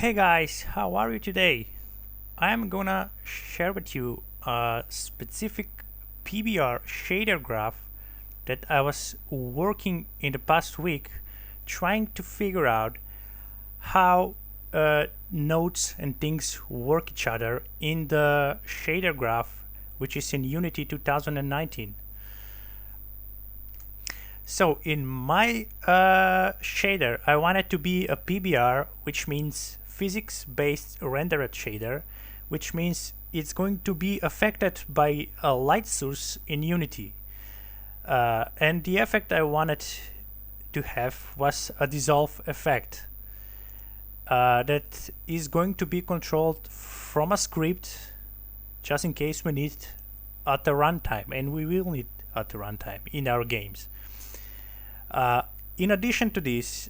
Hey guys, how are you today? I'm gonna share with you a specific PBR shader graph that I was working in the past week trying to figure out how nodes and things work each other in the shader graph, which is in Unity 2019. So in my shader, I want it to be a PBR, which means physics-based rendered shader, which means it's going to be affected by a light source in Unity. And the effect I wanted to have was a dissolve effect that is going to be controlled from a script, just in case we need at the runtime, and we will need at the runtime in our games. In addition to this,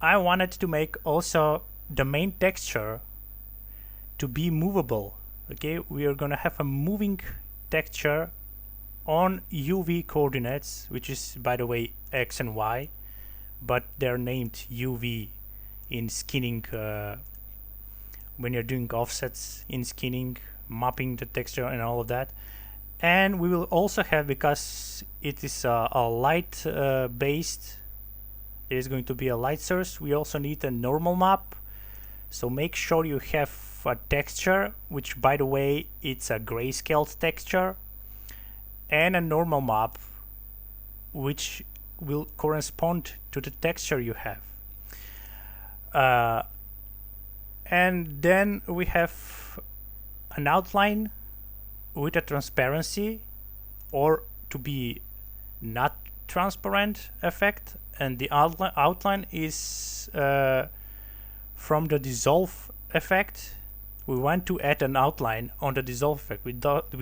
I wanted to make also the main texture to be movable. Okay, we are gonna have a moving texture on UV coordinates, which is, by the way, X and Y, but they're named UV in skinning when you're doing offsets in skinning, mapping the texture and all of that. And we will also have, because it is a light based, it is going to be a light source, we also need a normal map. So make sure you have a texture, which, by the way, it's a grayscale texture, and a normal map which will correspond to the texture you have. And then we have an outline with a transparency, or to be not transparent effect, and the outline is from the dissolve effect. We want to add an outline on the dissolve effect. We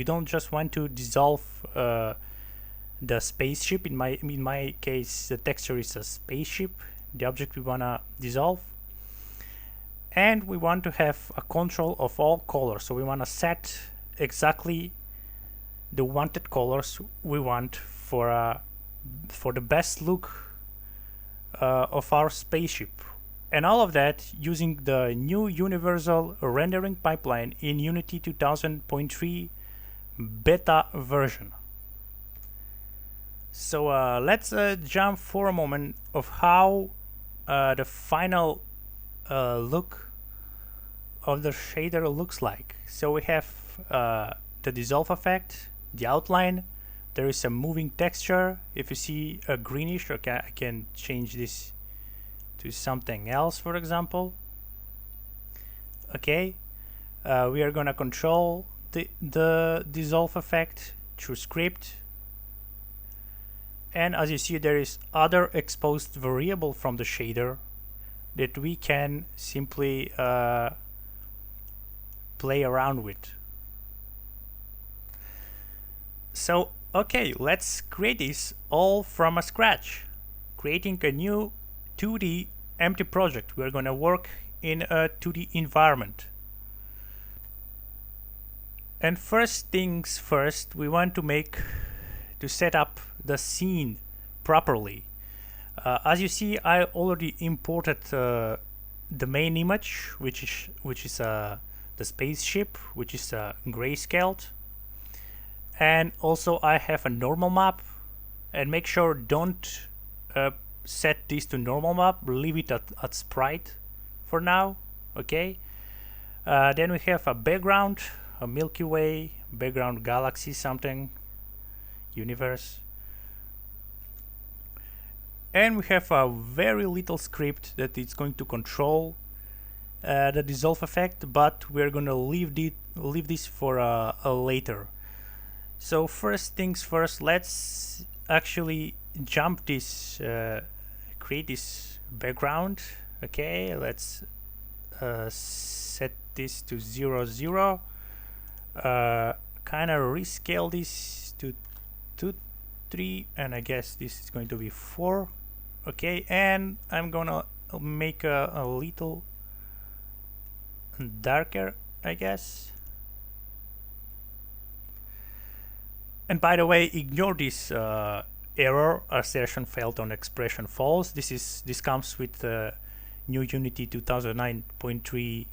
don't just want to dissolve the spaceship. In my case, the texture is a spaceship, the object we wanna dissolve. And we want to have a control of all colors, so we want to set exactly the wanted colors we want for the best look of our spaceship, and all of that using the new universal rendering pipeline in Unity 2000.3 beta version. So let's jump for a moment of how the final look of the shader looks like. So we have the dissolve effect, the outline, there is a moving texture. If you see a greenish, okay, I can change this to something else, for example. Okay, we are gonna control the dissolve effect through script, and as you see, there is other exposed variable from the shader that we can simply play around with. So okay, let's create this all from scratch, creating a new 2D empty project. We're gonna work in a 2D environment. And first things first, we want to set up the scene properly. As you see, I already imported the main image, which is the spaceship, which is grayscaled, and also I have a normal map. And make sure don't set this to normal map, leave it at sprite for now. Okay. Then we have a background, a Milky Way background, galaxy something, universe. And we have a very little script that is going to control the dissolve effect, but we're gonna leave this for a later. So first things first, let's actually jump this, create this background. Okay, let's set this to 0, 0. Kind of rescale this to 2, 3, and I guess this is going to be 4. Okay, and I'm gonna make a little darker, I guess. And by the way, ignore this error, assertion failed on expression false. This comes with new Unity 2009.3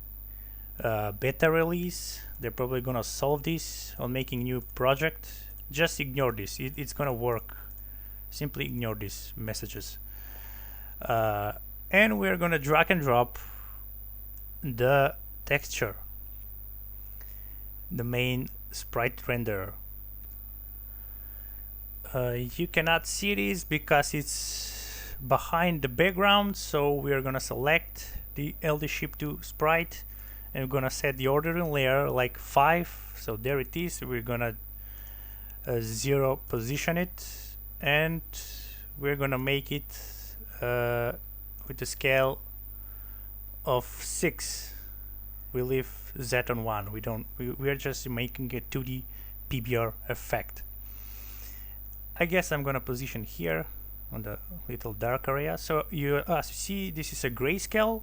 beta release. They're probably gonna solve this on making new project. Just ignore this. It's gonna work. Simply ignore these messages. And we're gonna drag and drop the texture, the main sprite renderer. You cannot see this because it's behind the background, so we're gonna select the LD Ship to sprite and we're gonna set the ordering layer like 5. So there it is. We're gonna 0 position it, and we're gonna make it with a scale of 6. We leave Z on 1. We are just making a 2D PBR effect. I guess I'm gonna position here on the little dark area. So as you see, this is a grayscale,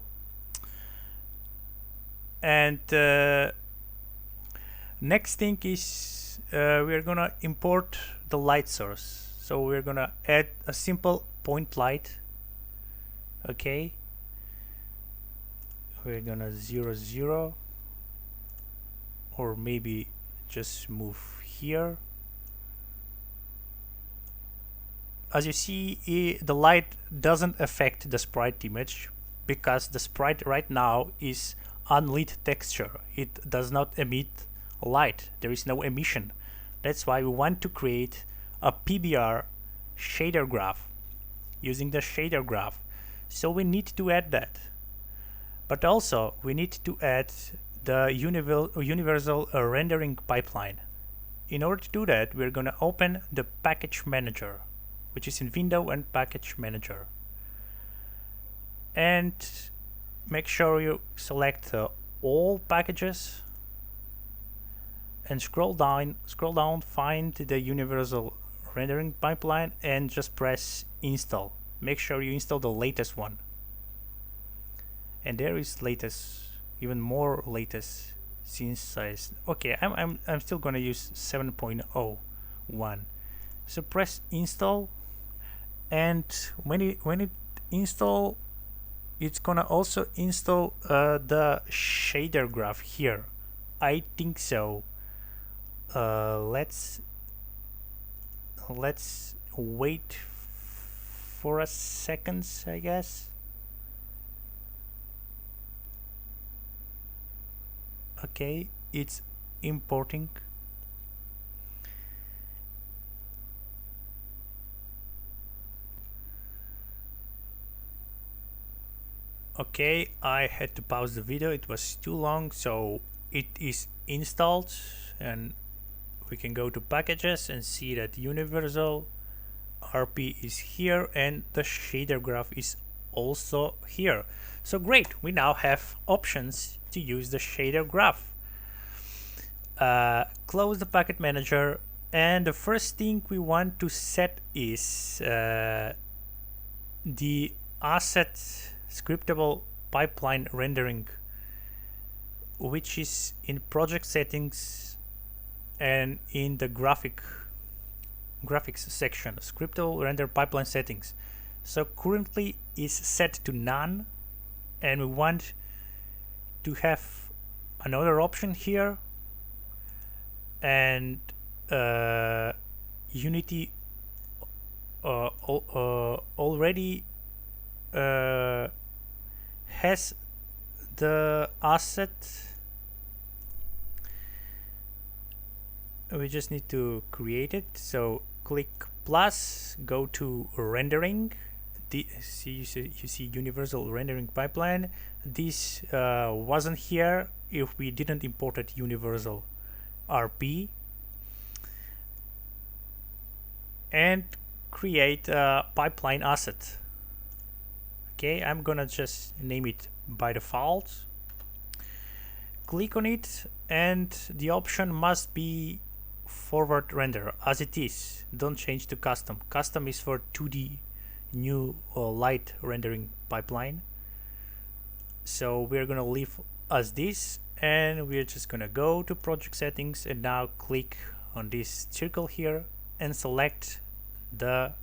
and next thing is we're gonna import the light source. So we're gonna add a simple point light. Okay, we're gonna 0 0, or maybe just move here. As you see, the light doesn't affect the sprite image because the sprite right now is unlit texture. It does not emit light. There is no emission. That's why we want to create a PBR shader graph using the shader graph. So we need to add that. But also we need to add the universal rendering pipeline. In order to do that, we're going to open the package manager, which is in Window and Package Manager, and make sure you select all packages and scroll down, find the universal rendering pipeline and just press install. Make sure you install the latest one, and there is latest, even more latest, since I'm still gonna use 7.01. So press install, and when it install, it's gonna also install the shader graph here. I think so. Let's wait for a second, I guess. Okay, it's importing. Okay, I had to pause the video, it was too long, so it is installed, and we can go to packages and see that universal RP is here and the shader graph is also here. So great, we now have options to use the shader graph. Close the packet manager, and the first thing we want to set is the asset scriptable pipeline rendering, which is in project settings and in the graphics section, scriptable render pipeline settings. So currently is set to none, and we want to have another option here, and Unity already has the asset. We just need to create it. So click plus, go to rendering. You see universal rendering pipeline. This wasn't here if we didn't import it universal RP, and create a pipeline asset. Okay, I'm gonna just name it by default. Click on it, and the option must be forward render as it is. Don't change to custom. Custom is for 2D new light rendering pipeline. So we're gonna leave as this, and we're just gonna go to project settings and now click on this circle here and select the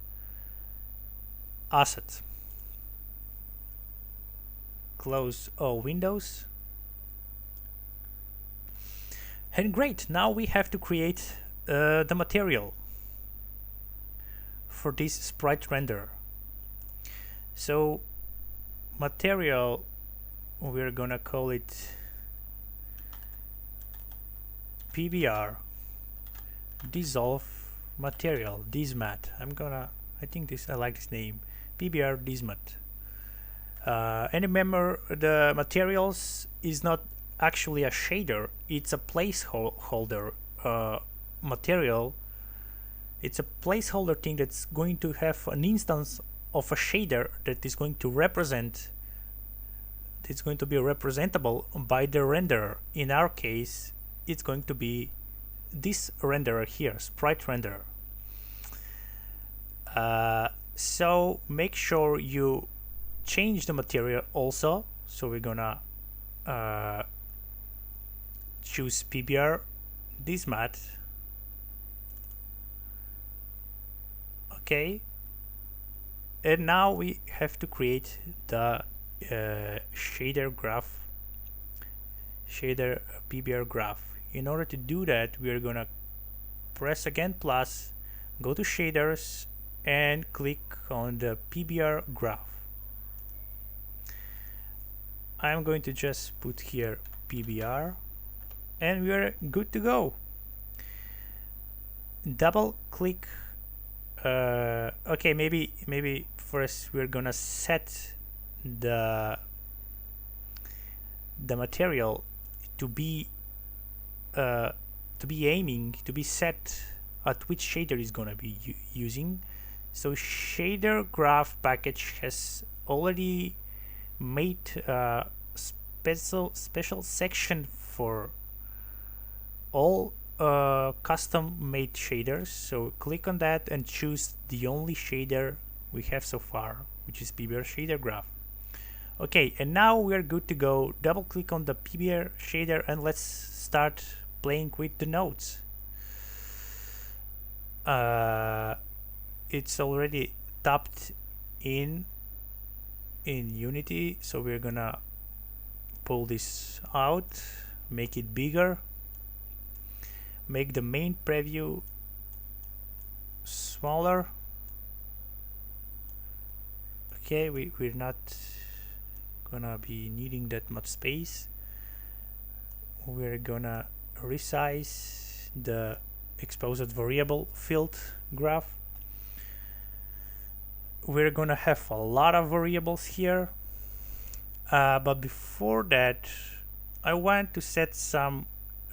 asset. close all windows. And great, now we have to create the material for this sprite render. So material, we're gonna call it PBR Dissolve Material Dismat. I think I like this name, PBR Dismat. And remember, the materials is not actually a shader, it's a placeholder material. It's a placeholder thing that's going to have an instance of a shader that is going to represent, it's going to be representable by the renderer. In our case, it's going to be this renderer here, sprite renderer. So make sure you change the material also. So we're gonna choose PBR Dismat. Okay, and now we have to create the shader PBR graph. In order to do that, we are gonna press again plus, go to shaders and click on the PBR graph. I'm going to just put here PBR and we are good to go. Double click. Okay, maybe first we're gonna set the material to be aiming to be set at which shader is gonna be using. So shader graph package has already made a special section for all custom made shaders. So click on that and choose the only shader we have so far, which is PBR Shader Graph. Okay, and now we are good to go. Double click on the PBR shader and let's start playing with the nodes. It's already tapped in Unity, so we're gonna pull this out, make it bigger, make the main preview smaller. Okay, we're not gonna be needing that much space. We're gonna resize the exposed variable field graph. We're gonna have a lot of variables here, but before that I want to set some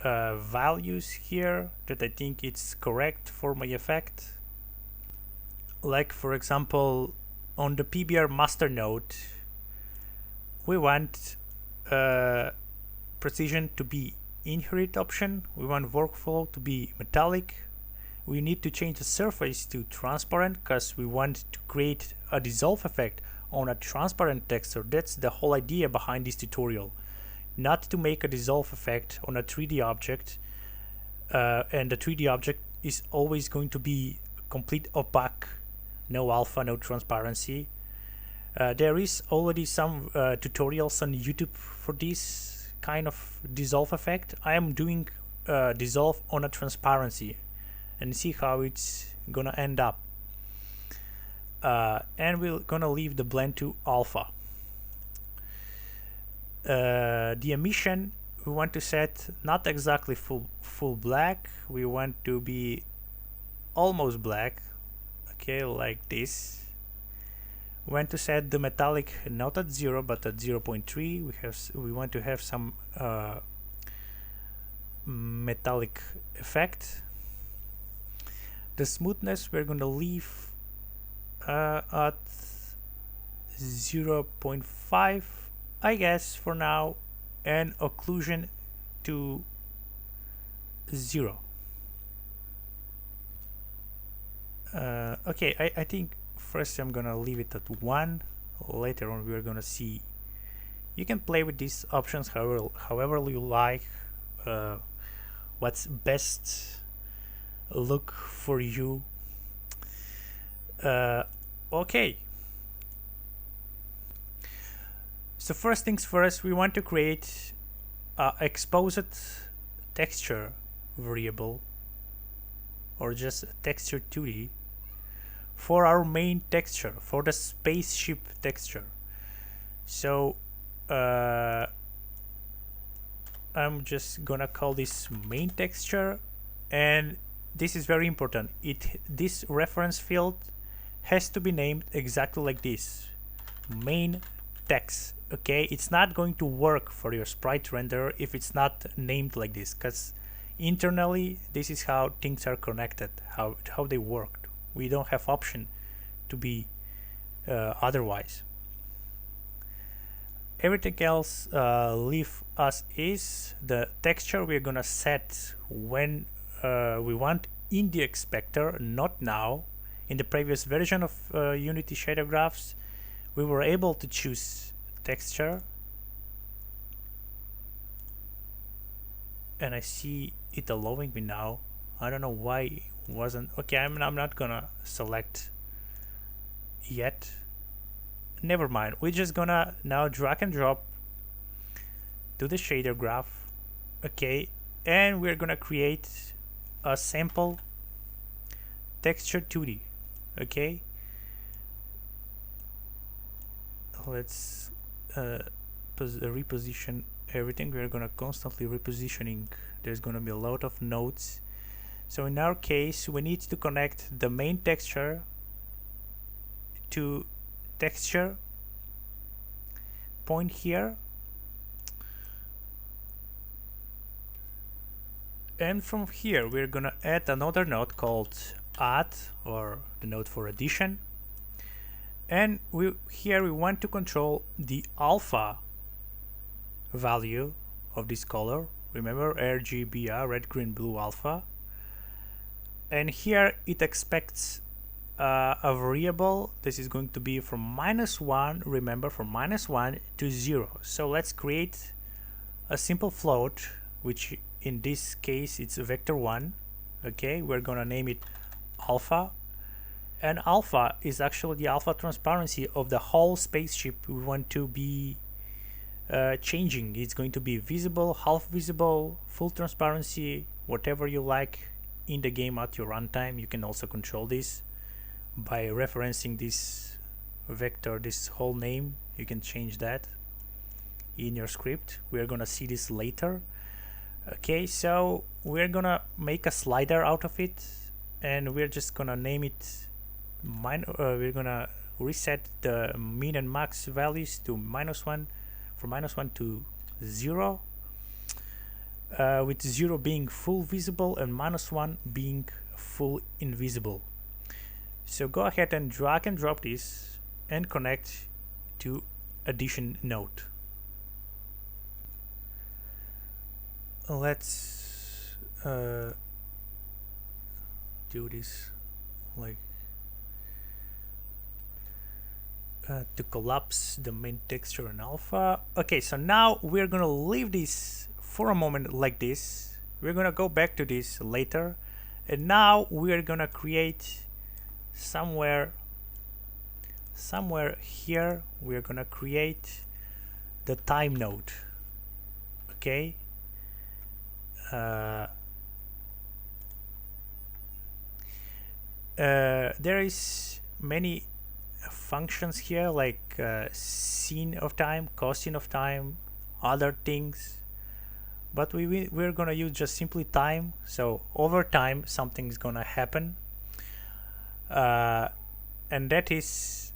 values here that I think it's correct for my effect. Like for example, on the PBR master node, we want precision to be inherit option. We want workflow to be metallic. We need to change the surface to transparent because we want to create a dissolve effect on a transparent texture. That's the whole idea behind this tutorial. Not to make a dissolve effect on a 3D object, and the 3D object is always going to be complete opaque, no alpha, no transparency. There is already some tutorials on YouTube for this kind of dissolve effect. I am doing dissolve on a transparency and see how it's gonna end up. And we're gonna leave the blend to alpha. The emission we want to set not exactly full black, we want to be almost black, okay, like this. We want to set the metallic not at 0 but at 0.3. We want to have some metallic effect. The smoothness we're going to leave at 0.5, I guess, for now, and occlusion to 0. Okay, I think first I'm gonna leave it at 1. Later on we're gonna see. You can play with these options however you like, what's best look for you. Okay, So first things first, we want to create a exposed texture variable, or just texture 2D, for our main texture, for the spaceship texture. So I'm just gonna call this main texture, and this is very important. This reference field has to be named exactly like this, main text. Okay, it's not going to work for your sprite render if it's not named like this, because internally this is how things are connected, how they work. We don't have option to be otherwise. Everything else leave as is. The texture we're gonna set when we want in the expector, not now. In the previous version of Unity shader graphs, we were able to choose texture, and I see it allowing me now. I don't know why it wasn't. Okay, I'm not gonna select yet. Never mind. We're just gonna now drag and drop to the shader graph. Okay, and we're gonna create a sample texture 2D. Okay, let's reposition everything. We're gonna constantly repositioning. There's gonna be a lot of nodes. So in our case, we need to connect the main texture to texture point here, and from here we're gonna add another node called add, or the node for addition, and here we want to control the alpha value of this color. Remember, RGBA, red, green, blue, alpha. And here it expects a variable. This is going to be from -1, remember, from -1 to 0. So let's create a simple float, which in this case it's vector 1. Okay, we're gonna name it alpha, and alpha is actually the alpha transparency of the whole spaceship we want to be changing. It's going to be visible, half visible, full transparency, whatever you like in the game at your runtime. You can also control this by referencing this vector, this whole name. You can change that in your script. We're gonna see this later. Okay, so we're gonna make a slider out of it, and we're just gonna name it we're gonna reset the min and max values to -1, from -1 to 0, with 0 being full visible and -1 being full invisible. So go ahead and drag and drop this and connect to addition node. Let's do this like to collapse the main texture and alpha. Okay, so now we're gonna leave this for a moment like this. We're gonna go back to this later, and now we're gonna create somewhere here, we're gonna create the time node. Okay, there is many functions here, like scene of time, cosine of time, other things, but we're gonna use just simply time. So over time something's gonna happen, and that is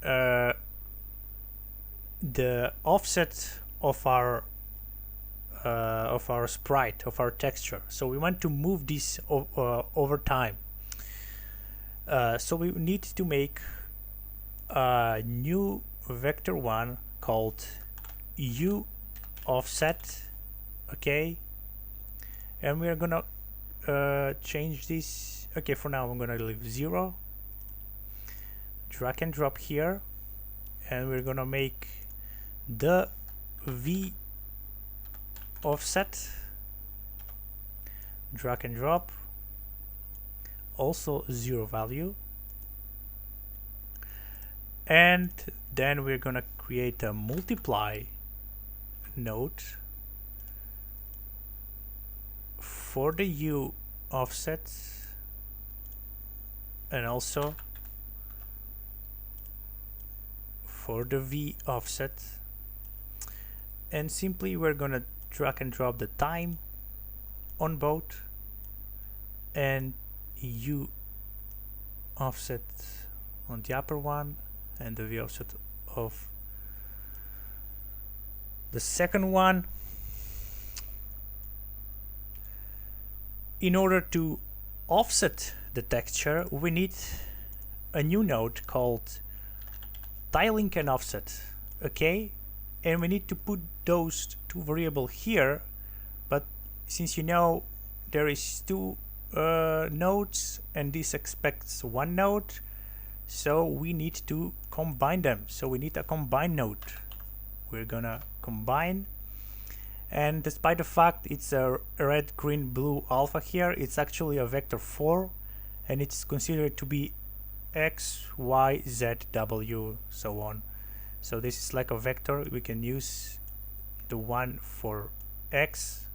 the offset of our sprite, of our texture. So we want to move this over time. So we need to make a new vector 1 called u offset. Okay, and we are gonna change this. Okay, for now I'm gonna leave 0. Drag and drop here, and we're gonna make the v offset, drag and drop, also 0 value, and then we're gonna create a multiply node for the U offset and also for the V offset, and simply we're gonna drag and drop the time on both and U offset on the upper one and the V offset of the second one. In order to offset the texture, we need a new node called tiling and offset, okay? And we need to put those two variables here, but since you know there is two nodes and this expects one node, so we need to combine them. So we need a combine node. We're gonna combine, and despite the fact it's a red, green, blue alpha here, it's actually a vector 4 and it's considered to be X, Y, Z, W, so on. So this is like a vector. We can use the one for X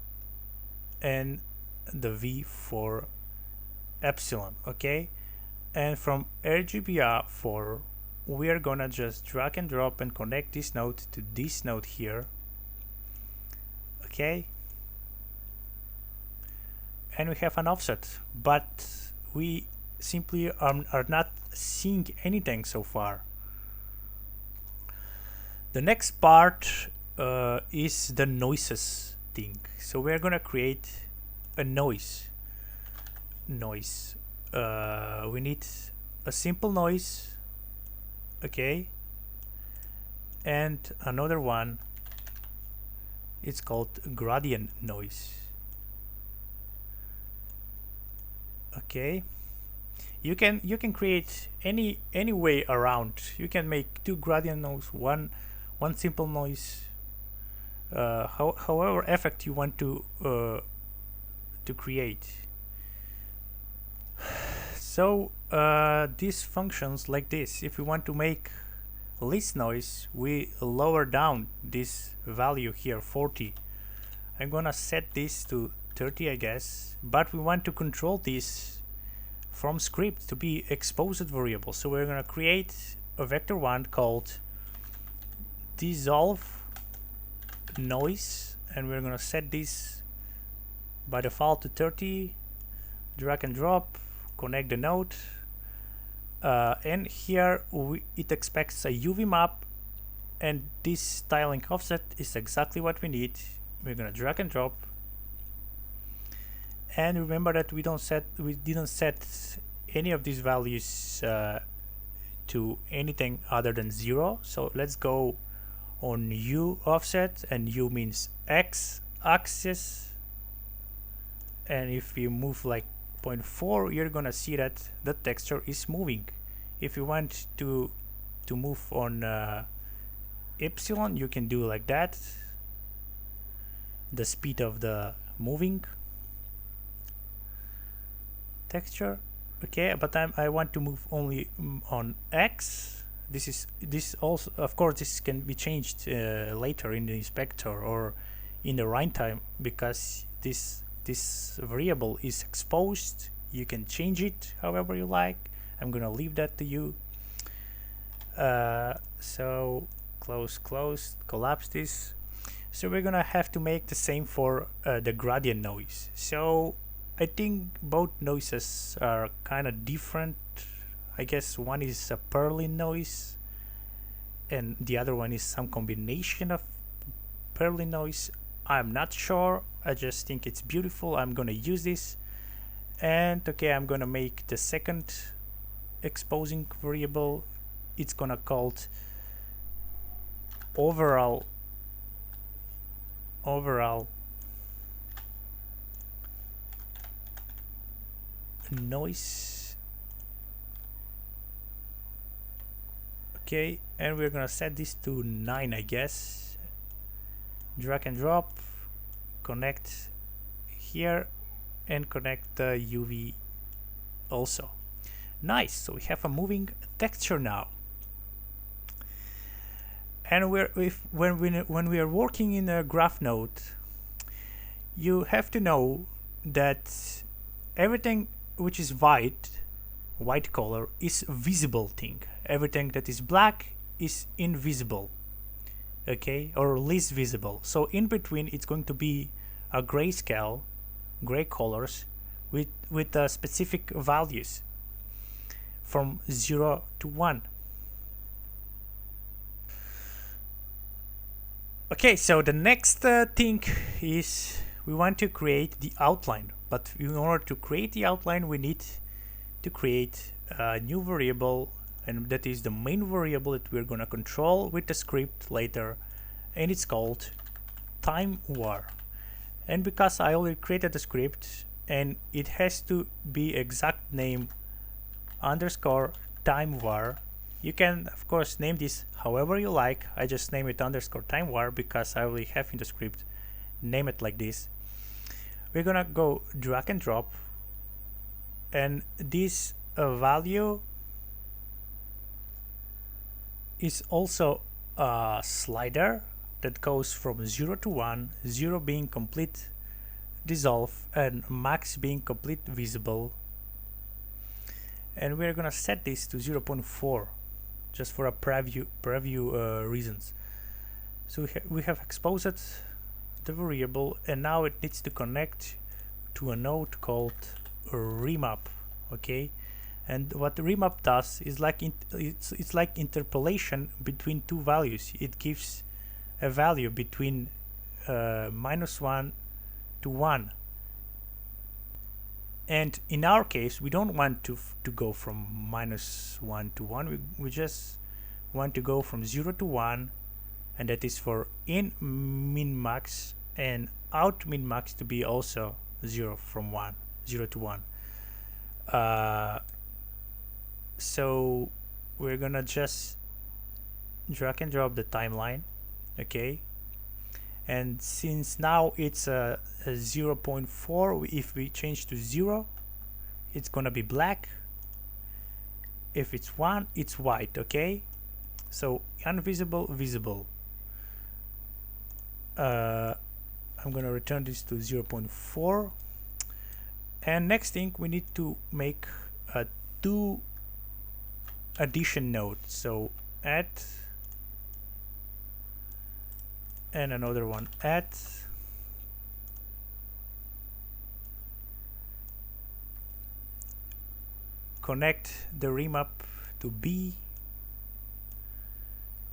and the V for epsilon, okay? And from RGBR 4 we are gonna just drag and drop and connect this node to this node here, okay? And we have an offset, but we simply are not seeing anything so far. The next part is the noises thing. So we're gonna create a noise. We need a simple noise, okay, and another one. It's called gradient noise. Okay, you can create any way around. You can make two gradient noise, one simple noise, however effect you want to create. So this functions like this. If we want to make least noise, we lower down this value here, 40. I'm gonna set this to 30, I guess, but we want to control this from script to be exposed variable. So we're gonna create a vector one called dissolve noise, and we're gonna set this by default to 30, drag and drop, connect the node, and here it expects a UV map, and this styling offset is exactly what we need. We're gonna drag and drop, and remember that we didn't set any of these values to anything other than 0. So let's go on U offset, and U means X axis, and if you move like 0.4, you're gonna see that the texture is moving. If you want to move on epsilon, you can do like that, the speed of the moving texture, okay? But I want to move only on X. This also, of course, this can be changed later in the inspector or in the runtime, because this variable is exposed. You can change it however you like. I'm gonna leave that to you. So close, collapse this. So we're gonna have to make the same for the gradient noise. So I think both noises are kind of different. I guess one is a purling noise and the other one is some combination of purling noise. I'm not sure. I just think it's beautiful. I'm gonna use this. And okay, I'm gonna make the second exposing variable. It's gonna called overall noise, okay, and we're gonna set this to 9, I guess. Drag and drop, connect here, and connect the UV also. Nice, so we have a moving texture now. And when we are working in a graph node, you have to know that everything which is white color, is visible thing. Everything that is black is invisible, okay, or least visible. So in between it's going to be a grayscale, gray colors with specific values from 0 to 1. Okay, so the next thing is we want to create the outline, but in order to create the outline we need to create a new variable, and that is the main variable that we're gonna control with the script later, and it's called time var. And because I already created the script and it has to be exact name underscore time var, you can of course name this however you like. I just name it underscore time var because I already have in the script name it like this. We're gonna go drag and drop, and this value is also a slider that goes from 0 to 1, 0 being complete dissolve and max being complete visible. And we're gonna set this to 0.4 just for a preview reasons. So we have exposed the variable, and now it needs to connect to a node called remap. Okay, and what remap does is like it's like interpolation between two values. It gives a value between -1 to 1, and in our case we don't want to go from -1 to 1. We just want to go from 0 to 1, and that is for in min max, and out min max to be also 0 to 1. So we're gonna just drag and drop the timeline, okay, and since now it's a 0.4, if we change to 0 it's gonna be black, if it's 1 it's white. Okay, so invisible, visible. I'm gonna return this to 0.4, and next thing we need to make a 2 addition node, so add and another one add, connect the remap to B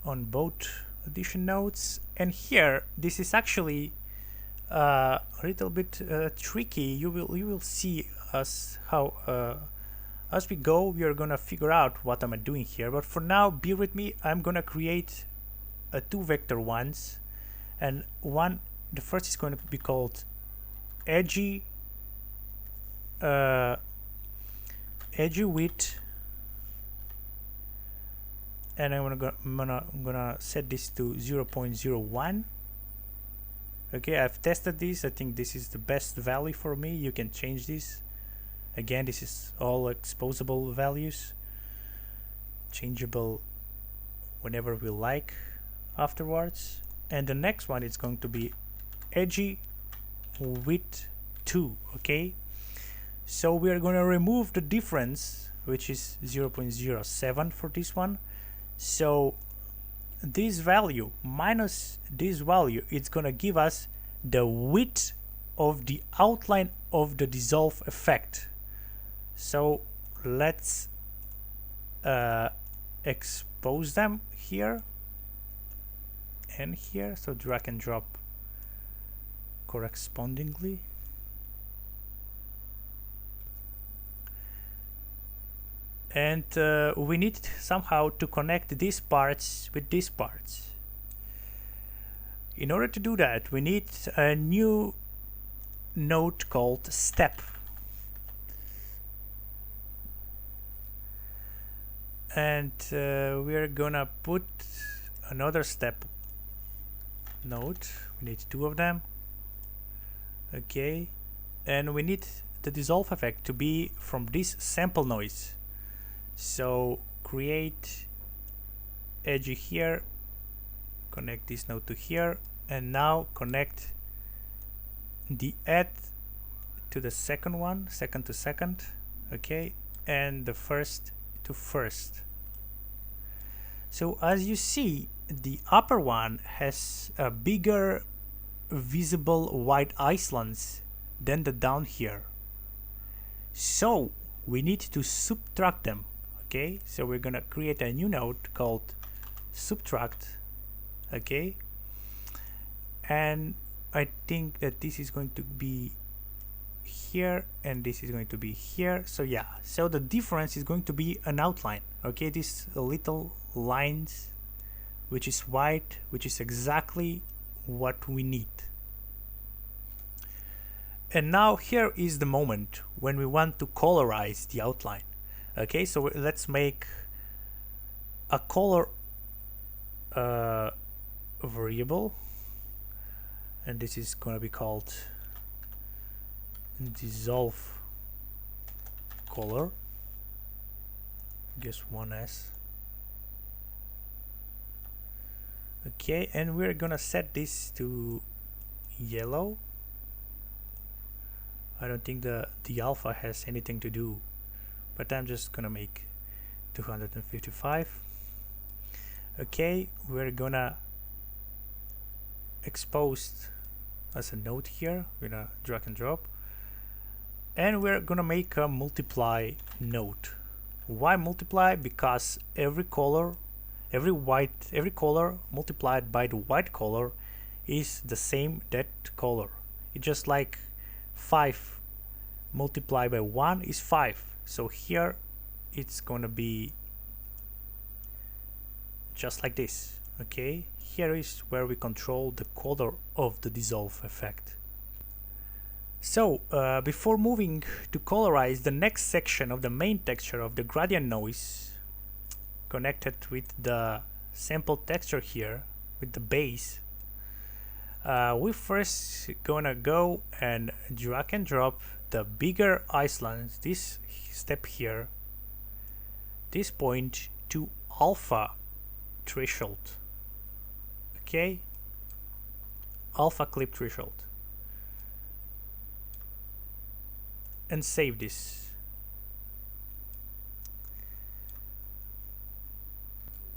on both addition nodes. And here this is actually a little bit tricky. You will see us how as we go we are gonna figure out what am I doing here, but for now bear with me. I'm gonna create 2 vector ones, and the first is going to be called edgy width, and I'm gonna set this to 0.01. okay, I've tested this. I think this is the best value for me. You can change this. Again, this is all exposable values, changeable whenever we like afterwards. And the next one is going to be edgy width 2. okay, so we are going to remove the difference, which is 0.07 for this one. So this value minus this value, it's going to give us the width of the outline of the dissolve effect. So let's expose them here and here, so drag and drop correspondingly. And we need somehow to connect these parts with these parts. In order to do that, we need a new node called step, and we're gonna put another step node. We need 2 of them. Okay, and we need the dissolve effect to be from this sample noise. So create edgy here, connect this node to here, and now connect the add to the second one, second to second, okay, and the first to first. So as you see, the upper one has a bigger visible white islands than the down here. So we need to subtract them, okay? So we're gonna create a new node called subtract, okay? And I think that this is going to be here and this is going to be here. So yeah, so the difference is going to be an outline, okay? These little lines which is white, which is exactly what we need. And now here is the moment when we want to colorize the outline. Okay, so let's make a color variable, and this is going to be called dissolve color, just one S. Okay, and we're gonna set this to yellow. I don't think the alpha has anything to do, but I'm just gonna make 255. Okay, we're gonna expose as a node here. We're gonna drag and drop, and we're gonna make a multiply node. Why multiply? Because every color multiplied by the white color is the same that color. It's just like 5 multiplied by 1 is 5. So here it's gonna be just like this. Okay, here is where we control the color of the dissolve effect. So before moving to colorize the next section of the main texture of the gradient noise connected with the sample texture here with the base, we first gonna go and drag and drop the bigger islands, this step here, this point to alpha threshold. Okay, alpha clip threshold, and save this.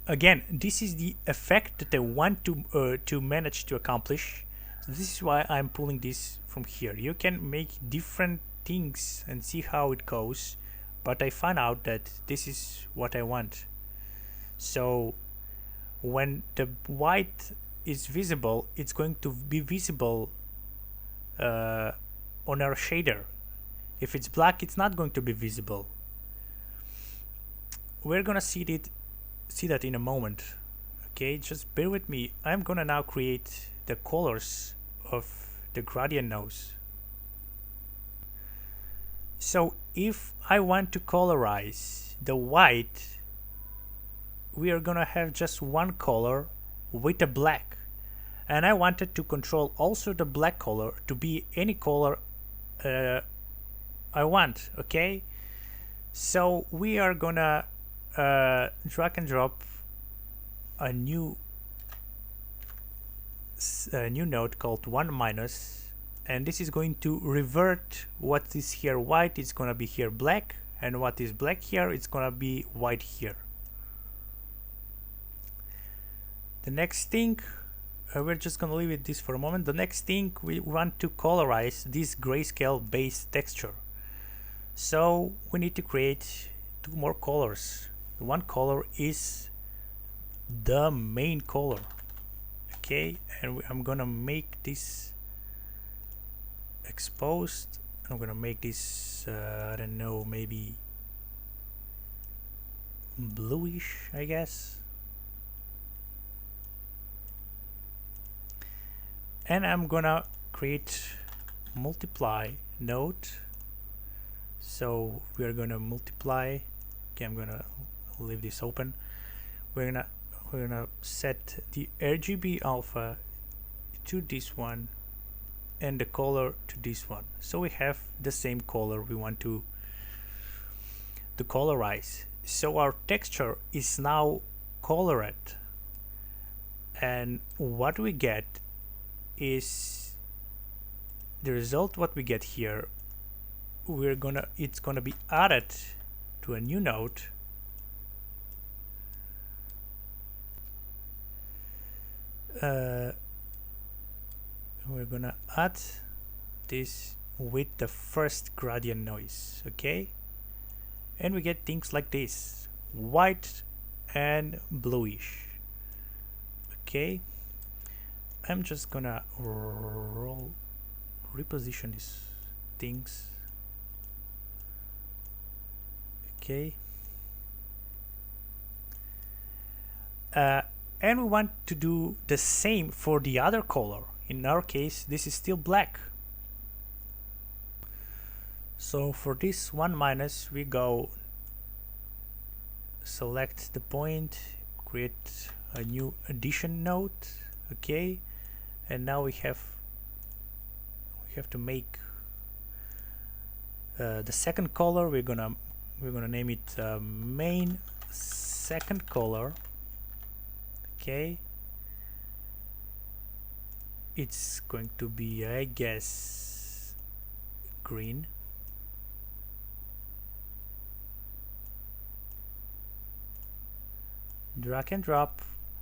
Again, this is the effect that I want to manage to accomplish. So this is why I'm pulling this from here. You can make different things and see how it goes, but I found out that this is what I want. So when the white is visible, it's going to be visible on our shader. If it's black, it's not going to be visible. We're gonna see that in a moment. Okay, just bear with me. I'm gonna now create the colors of the gradient nose. So if I want to colorize the white, we are gonna have just one color with a black, and I wanted to control also the black color to be any color I want. Okay, so we are gonna drag and drop a new node called 1 minus, and this is going to revert what is here white, it's gonna be here black, and what is black here, it's gonna be white here. The next thing, we're just gonna leave it this for a moment. The next thing, we want to colorize this grayscale base texture, so we need to create 2 more colors. One color is the main color. Okay, and I'm gonna make this exposed. I'm gonna make this I don't know, maybe bluish, I guess. And I'm gonna create multiply node. So we're gonna multiply. Okay, I'm gonna leave this open. We're gonna set the RGB alpha to this one and the color to this one, so we have the same color we want to colorize. So our texture is now colored, and what we get is the result. What we get here, it's gonna be added to a new node. We're gonna add this with the first gradient noise, okay? And we get things like this, white and bluish. Okay, I'm just gonna reposition these things. Okay, and we want to do the same for the other color. In our case, this is still black. So for this 1 minus, we go select the point, create a new addition node. Okay, and now we have to make the second color. We're gonna name it main second color. Okay, it's going to be, I guess, green. Drag and drop,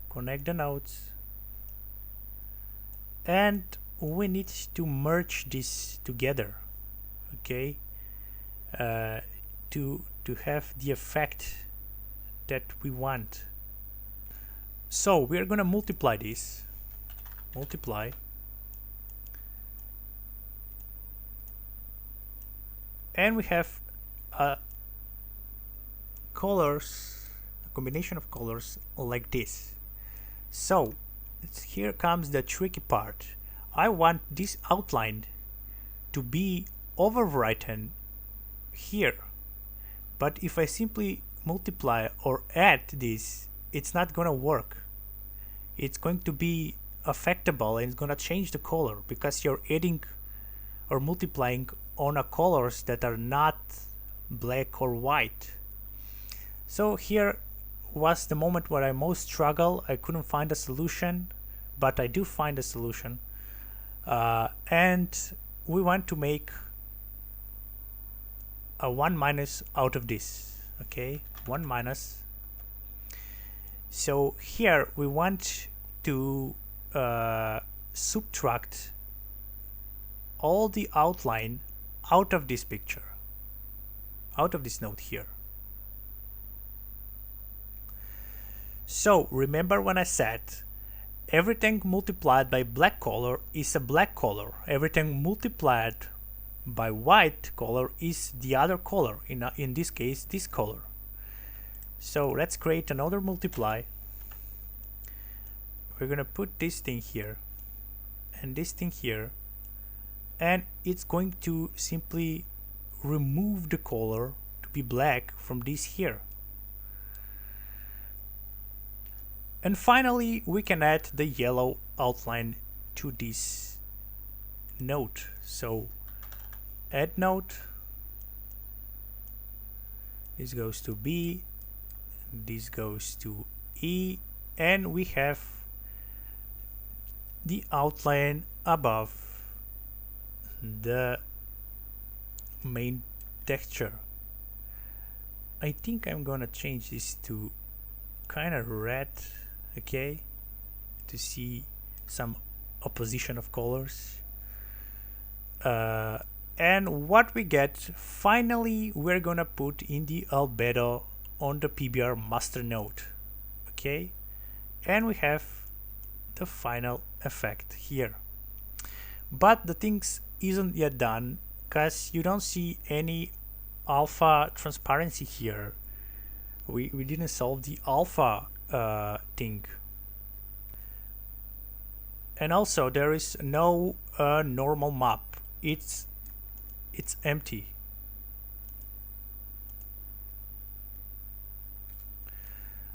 connect the nodes, and we need to merge this together, okay, to have the effect that we want. So we're gonna multiply this, and we have colors, a combination of colors like this. So here comes the tricky part. I want this outline to be overwritten here, but if I simply multiply or add this, it's not gonna work. It's going to be affectable and it's gonna change the color because you're adding or multiplying on a colors that are not black or white. So here was the moment where I most struggle. I couldn't find a solution, but I do find a solution, and we want to make a 1 minus out of this. Okay, 1 minus. So here we want to subtract all the outline out of this picture, out of this node here. So remember when I said everything multiplied by black color is a black color, everything multiplied by white color is the other color, in this case this color. So let's create another multiply. We're gonna put this thing here and this thing here, and it's going to simply remove the color to be black from this here. And finally we can add the yellow outline to this node. So add node, this goes to B, this goes to E, and we have the outline above the main texture. I think I'm gonna change this to kind of red, okay, to see some opposition of colors. And what we get, finally we're gonna put in the albedo on the PBR master node, okay, and we have the final effect here. But the things isn't yet done because you don't see any alpha transparency here. We didn't solve the alpha thing, and also there is no normal map. It's empty.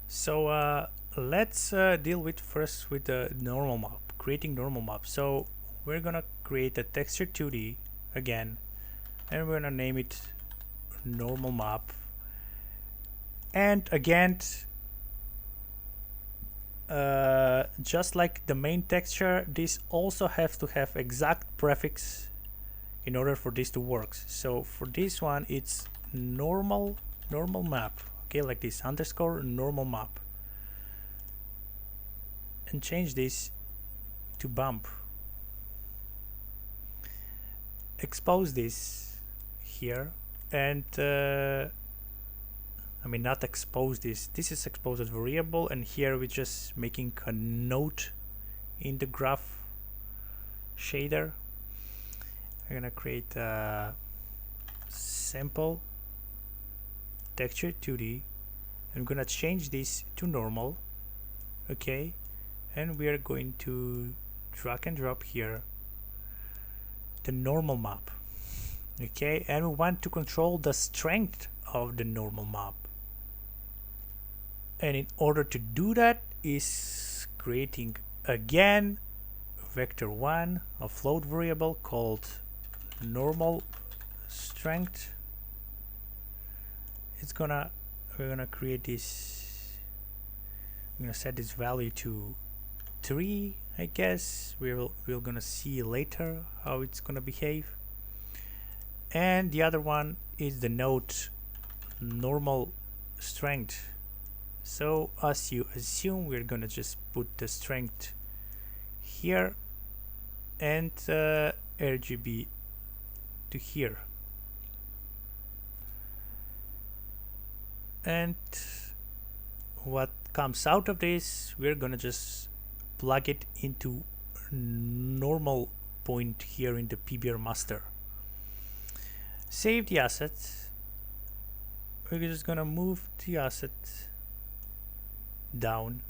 So let's deal with first with the normal map, creating normal map. So we're gonna create a texture 2D again, and we're gonna name it normal map. And again, just like the main texture, this also has to have exact prefix in order for this to work. So for this one, it's normal map. Okay, like this underscore normal map, and change this to bump. Expose this here, and I mean not expose this. This is exposed as variable, and here we're just making a note in the graph shader. We're gonna create a sample texture 2D. I'm gonna change this to normal. Okay, and we are going to drag and drop here the normal map. Okay, and we want to control the strength of the normal map, and in order to do that is creating again vector1, a float variable called normal strength. We're gonna create this. I'm gonna set this value to 3, I guess. We're gonna see later how it's gonna behave. And the other one is the node normal strength. So as you assume, we're gonna just put the strength here and RGB to here. And what comes out of this, we're gonna just plug it into normal point here in the PBR master. Save the asset. We're just gonna move the asset down,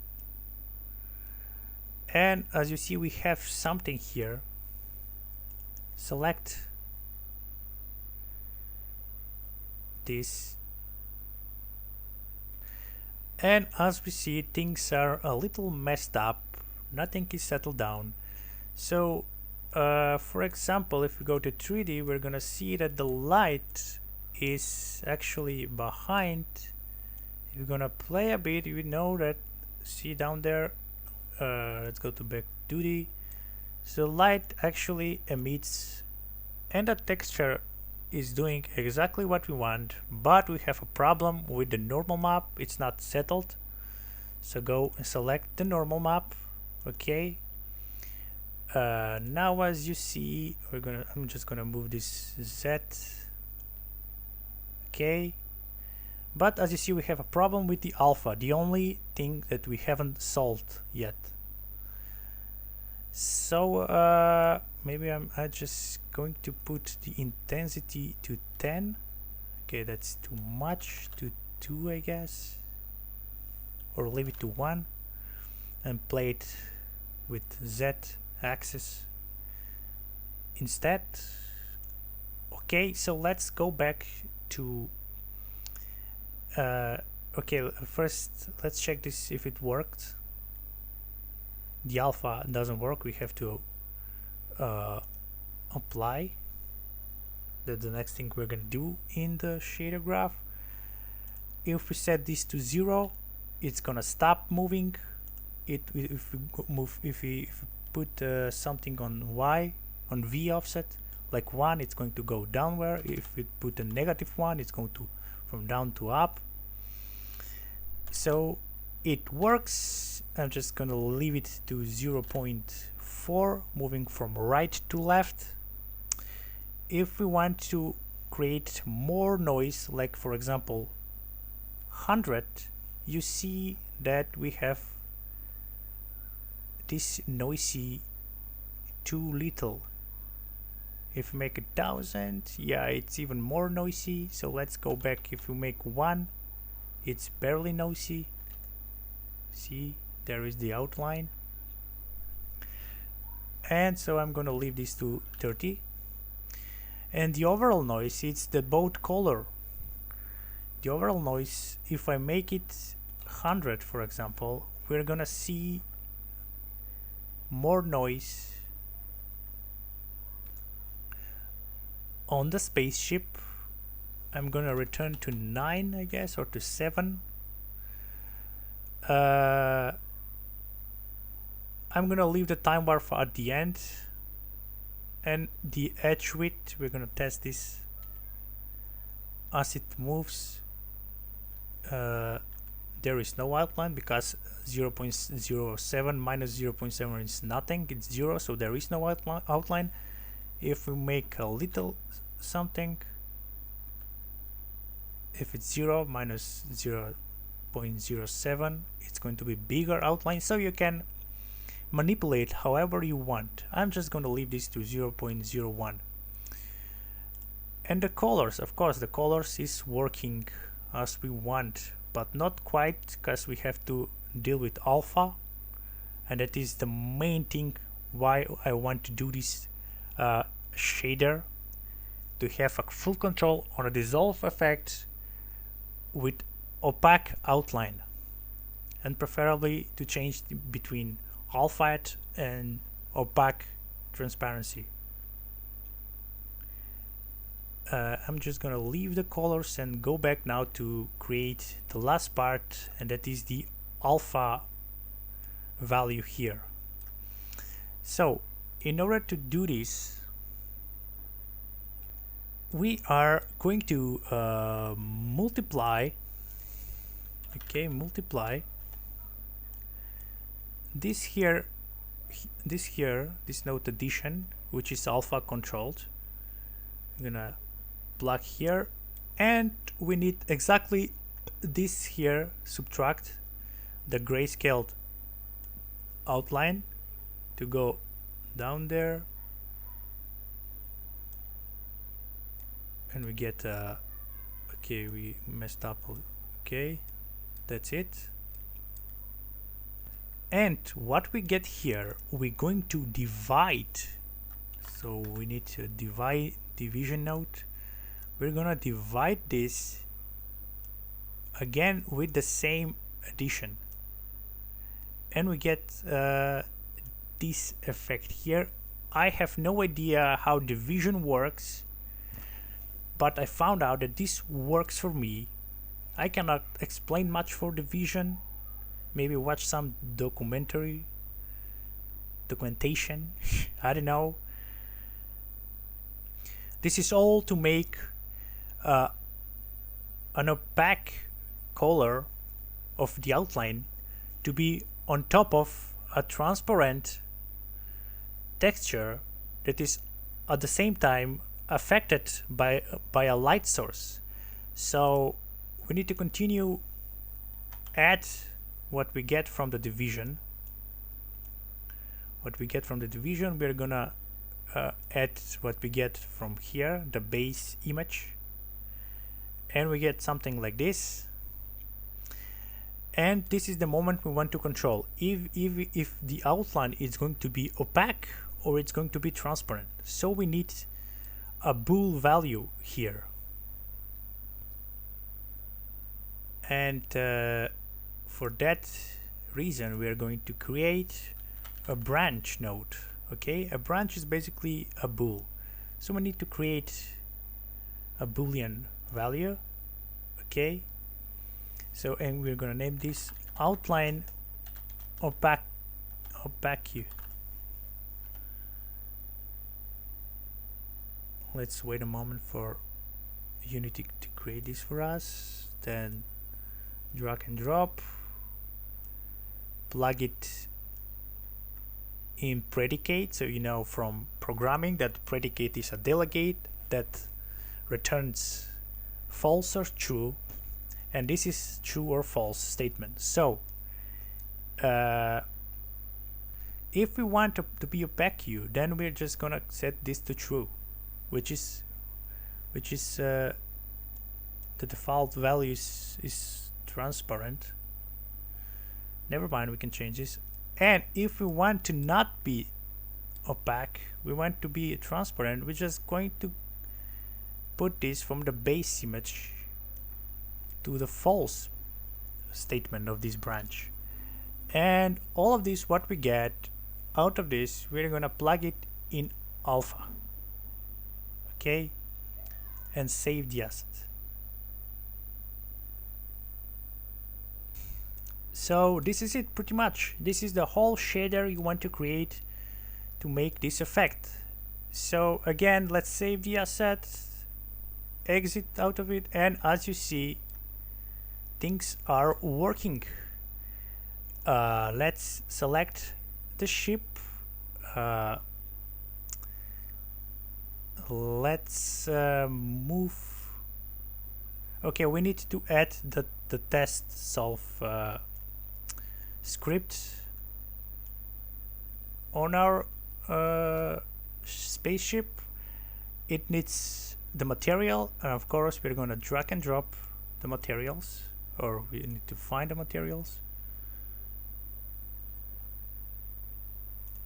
and as you see, we have something here. Select this, and as we see, things are a little messed up. Nothing is settled down. So for example, if we go to 3D, we're gonna see that the light is actually behind. If we're gonna play a bit, we know that, see down there, let's go to back 2D. So light actually emits, and the texture is doing exactly what we want, but we have a problem with the normal map. It's not settled. So go and select the normal map. Okay, now as you see, I'm just gonna move this Z. Okay, but as you see, we have a problem with the alpha, the only thing that we haven't solved yet. So maybe I'm just going to put the intensity to 10. Okay, that's too much. To 2, I guess, or leave it to 1 and play it with Z axis instead. Okay, so let's go back to okay, first let's check this if it worked. The alpha doesn't work. We have to apply. That's the next thing we're gonna do in the shader graph. If we set this to 0, it's gonna stop moving. If we put something on Y, on V offset, like 1, it's going to go downward. If we put a -1, it's going to from down to up. So it works. I'm just gonna leave it to 0.4, moving from right to left. If we want to create more noise, like for example 100, you see that we have this noisy too little. If we make 1,000, yeah, it's even more noisy. So let's go back. If we make 1, it's barely noisy. See, there is the outline. And so I'm gonna leave this to 30. And the overall noise, it's the both color. The overall noise, if I make it 100, for example, we're gonna see more noise on the spaceship. I'm gonna return to 9, I guess, or to 7. I'm gonna leave the time warp at the end, and the edge width, we're gonna test this as it moves. There is no outline because 0.07 minus 0.7 is nothing, it's 0, so there is no outline. If we make a little something, if it's 0 minus 0.07, it's going to be bigger outline, so you can manipulate however you want. I'm just going to leave this to 0.01. And the colors, of course, the colors is working as we want, but not quite, because we have to deal with alpha, and that is the main thing why I want to do this shader, to have a full control on a dissolve effect with opaque outline, and preferably to change between alpha and opaque transparency. I'm just gonna leave the colors and go back now to create the last part, and that is the alpha value here. So in order to do this, we are going to multiply this here, this node addition, which is alpha controlled. I'm gonna plug here, and we need exactly this here, subtract the grayscaled outline to go down there, and we get okay, we messed up. Okay, that's it. And what we get here, we're going to divide, so we need to division node. We're gonna divide this again with the same addition, and we get this effect here. I have no idea how division works, but I found out that this works for me. I cannot explain much for division. Maybe watch some documentation. I don't know. This is all to make an opaque color of the outline to be on top of a transparent texture that is at the same time affected by a light source. So we need to continue add what we get from the division. We're gonna add what we get from here, the base image, and we get something like this. And this is the moment we want to control if the outline is going to be opaque or it's going to be transparent. So we need a bool value here, and for that reason we are going to create a branch node. Okay, a branch is basically a bool, so we need to create a boolean value. Okay, so, and we're gonna name this outline opaque. Let's wait a moment for Unity to create this for us, then drag and drop, plug it in predicate. So you know from programming that predicate is a delegate that returns false or true, and this is true or false statement. So if we want to be opaque, then we're just gonna set this to true, which is the default value is transparent. Never mind, we can change this. And if we want to not be opaque, we want to be transparent, we're just going to put this from the base image to the false statement of this branch. And all of this, what we get out of this, we're gonna plug it in alpha. Okay, and save the asset. So this is it pretty much. This is the whole shader you want to create to make this effect. So again, let's save the asset, exit out of it, and as you see, things are working. Let's select the ship. Let's move. Okay, we need to add the test solve script on our spaceship. It needs the material, and of course we're going to drag and drop the materials, or we need to find the materials.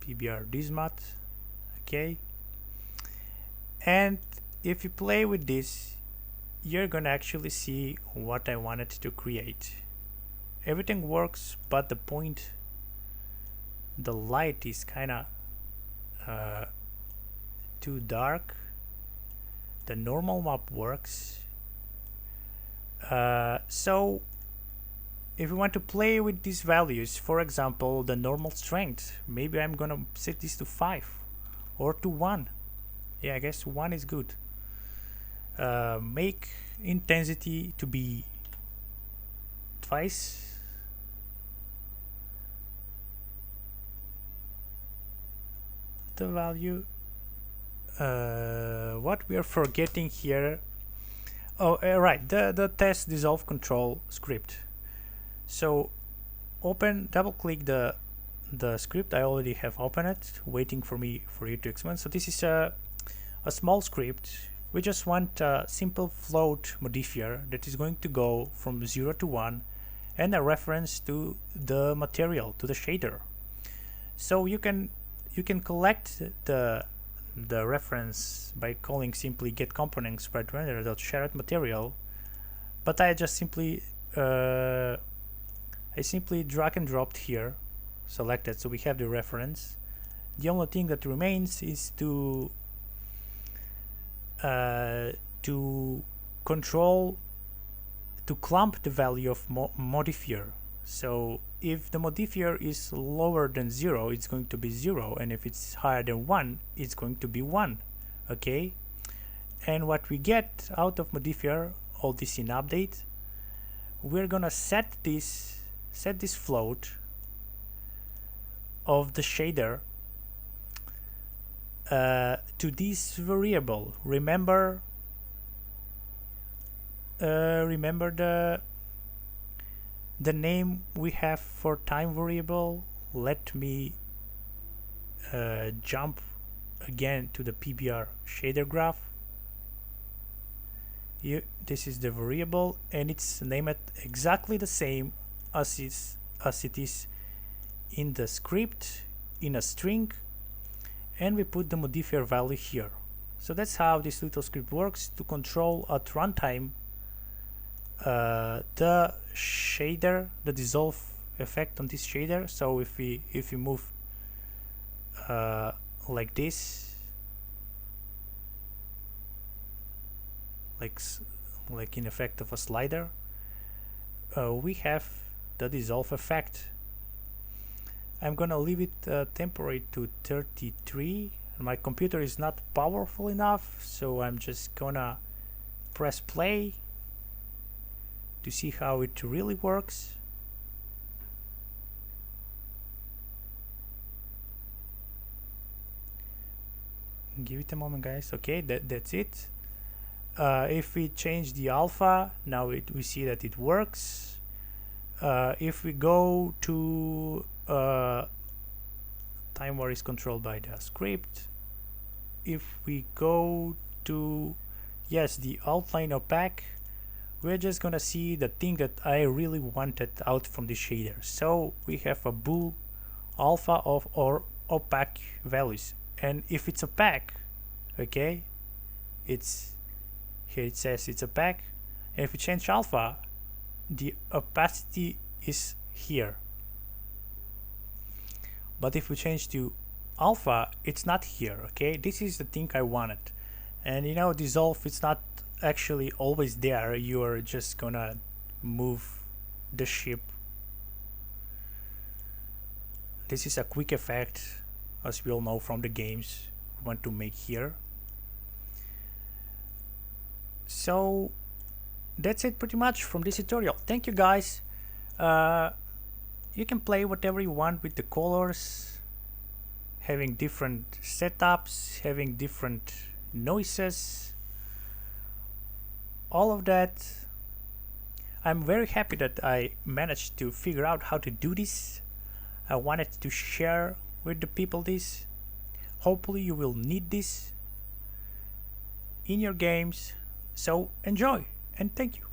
PBR Dismat. Okay, and if you play with this, you're gonna actually see what I wanted to create. Everything works, but the point, the light is kinda too dark. The normal map works. So if you want to play with these values, for example, the normal strength, maybe I'm gonna set this to 5 or to 1. Yeah, I guess 1 is good. Make intensity to be twice. The value. What we are forgetting here. Oh, right, the test dissolve control script. So double click the script. I already have opened it, waiting for you to expand. So this is a small script. We just want a simple float modifier that is going to go from 0 to 1 and a reference to the material, to the shader. So you can collect the reference by calling simply get component sprite render.shared material, but I just simply drag and dropped here, selected, so we have the reference. The only thing that remains is to clump the value of modifier. So if the modifier is lower than 0, it's going to be 0, and if it's higher than 1, it's going to be 1. Okay, and what we get out of modifier, all this in update, we're gonna set this float of the shader to this variable. Remember the name we have for time variable. Let me jump again to the PBR shader graph. This is the variable, and it's named exactly the same as it is in the script, in a string, and we put the modifier value here. So that's how this little script works to control at runtime the shader, the dissolve effect on this shader. So if we move like this, like in effect of a slider, we have the dissolve effect. I'm gonna leave it temporary to 33. My computer is not powerful enough, so I'm just gonna press play to see how it really works. Give it a moment, guys. Okay, that's it. If we change the alpha, now we see that it works. If we go to time war is controlled by the script. If we go to, yes, the outline opaque, we're just gonna see the thing that I really wanted out from the shader. So we have a bool alpha of or opaque values, and if it's opaque, okay, it's here, it says it's opaque, and if we change alpha, the opacity is here. But if we change to alpha, it's not here. Okay, this is the thing I wanted. And you know, dissolve, it's not actually always there. You're just gonna move the ship This is a quick effect, as we all know from the games we want to make here. So that's it pretty much from this tutorial. Thank you guys. You can play whatever you want with the colors, having different setups, having different noises, all of that. I'm very happy that I managed to figure out how to do this. I wanted to share with the people this. Hopefully you will need this in your games. So enjoy and thank you.